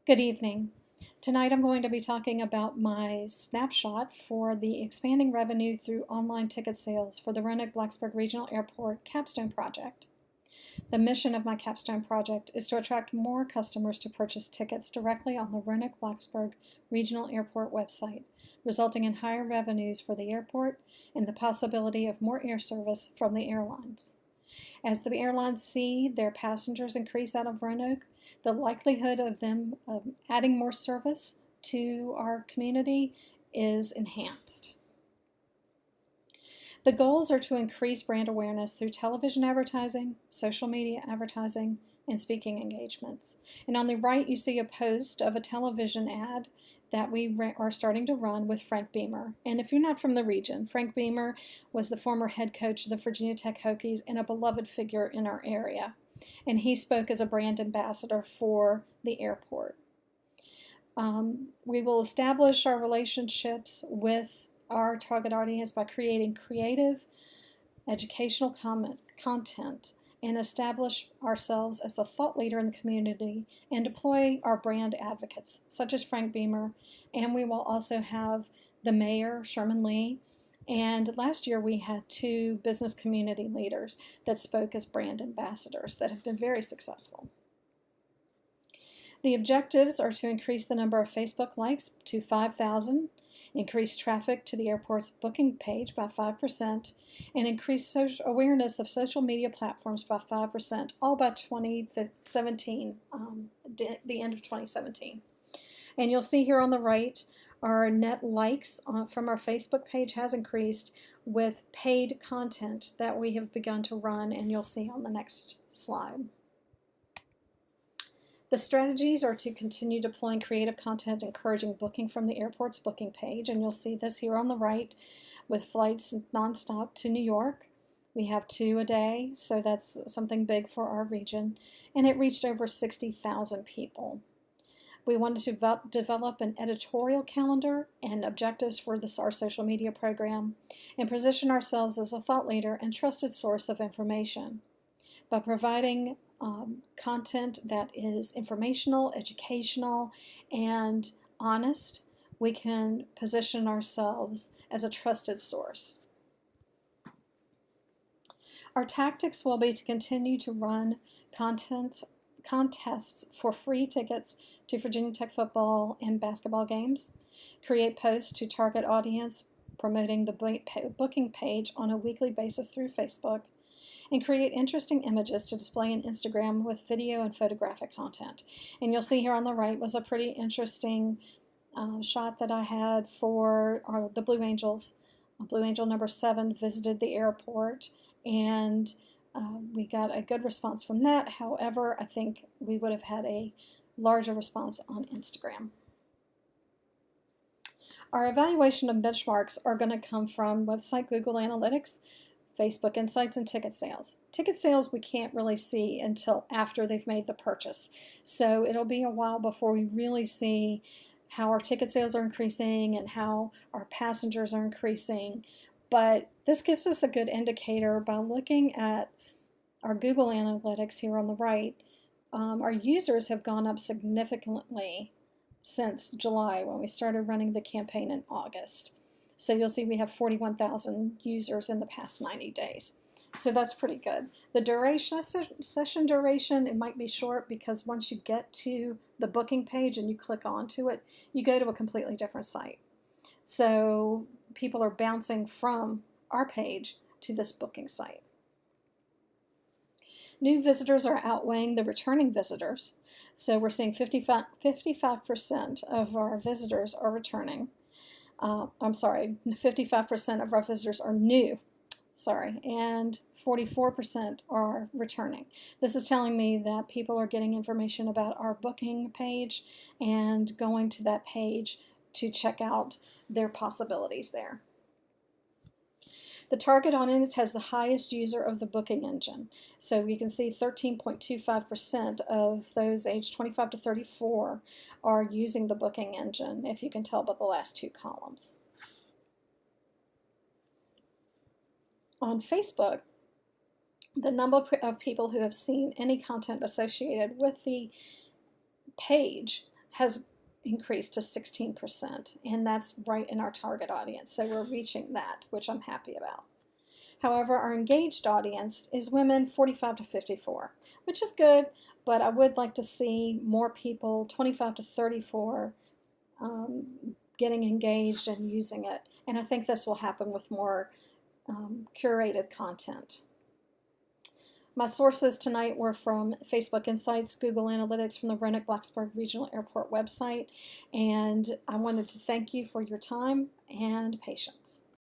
Good evening. Tonight I'm going to be talking about my snapshot for the expanding revenue through online ticket sales for the Roanoke-Blacksburg Regional Airport Capstone project. The mission of my Capstone project is to attract more customers to purchase tickets directly on the Roanoke-Blacksburg Regional Airport website, resulting in higher revenues for the airport and the possibility of more air service from the airlines. As the airlines see their passengers increase out of Roanoke, the likelihood of them adding more service to our community is enhanced. The goals are to increase brand awareness through television advertising, social media advertising, and speaking engagements. And on the right, you see a post of a television ad that we are starting to run with Frank Beamer. And if you're not from the region, Frank Beamer was the former head coach of the Virginia Tech Hokies and a beloved figure in our area. And he spoke as a brand ambassador for the airport. We will establish our relationships with our target audience by creating creative, educational content and establish ourselves as a thought leader in the community and deploy our brand advocates, such as Frank Beamer. And we will also have the mayor, Sherman Lee. And last year we had 2 business community leaders that spoke as brand ambassadors that have been very successful. The objectives are to increase the number of Facebook likes to 5,000, increase traffic to the airport's booking page by 5%, and increase awareness of social media platforms by 5%, all by 2017, the end of 2017. And you'll see here on the right, our net likes from our Facebook page has increased with paid content that we have begun to run, and you'll see on the next slide. The strategies are to continue deploying creative content encouraging booking from the airport's booking page, and you'll see this here on the right with flights nonstop to New York. We have 2 a day, so that's something big for our region, and it reached over 60,000 people. We wanted to develop an editorial calendar and objectives for our social media program and position ourselves as a thought leader and trusted source of information. By providing content that is informational, educational, and honest, we can position ourselves as a trusted source. Our tactics will be to continue to run contests for free tickets to Virginia Tech football and basketball games, create posts to target audience promoting the booking page on a weekly basis through Facebook, and create interesting images to display on Instagram with video and photographic content. And you'll see here on the right was a pretty interesting shot that I had for the Blue Angels. Blue Angel number 7 visited the airport, and we got a good response from that. However, I think we would have had a larger response on Instagram. Our evaluation of benchmarks are going to come from website Google Analytics, Facebook Insights, and ticket sales. Ticket sales we can't really see until after they've made the purchase. So it'll be a while before we really see how our ticket sales are increasing and how our passengers are increasing. But this gives us a good indicator by looking at our Google Analytics here on the right. Our users have gone up significantly since July when we started running the campaign in August. So you'll see we have 41,000 users in the past 90 days. So that's pretty good. The duration, session duration, it might be short because once you get to the booking page and you click onto it, you go to a completely different site. So people are bouncing from our page to this booking site. New visitors are outweighing the returning visitors. So we're seeing 55% of our visitors are returning. 55% of our visitors are new, and 44% are returning. This is telling me that people are getting information about our booking page and going to that page to check out their possibilities there. The target audience has the highest user of the booking engine. So you can see 13.25% of those aged 25 to 34 are using the booking engine, if you can tell by the last 2 columns. On Facebook, the number of people who have seen any content associated with the page has increased to 16%, and that's right in our target audience. So we're reaching that, which I'm happy about. However, our engaged audience is women 45 to 54, which is good, but I would like to see more people 25 to 34 getting engaged and using it. And I think this will happen with more curated content. My sources tonight were from Facebook Insights, Google Analytics, from the Renwick-Blacksburg Regional Airport website, and I wanted to thank you for your time and patience.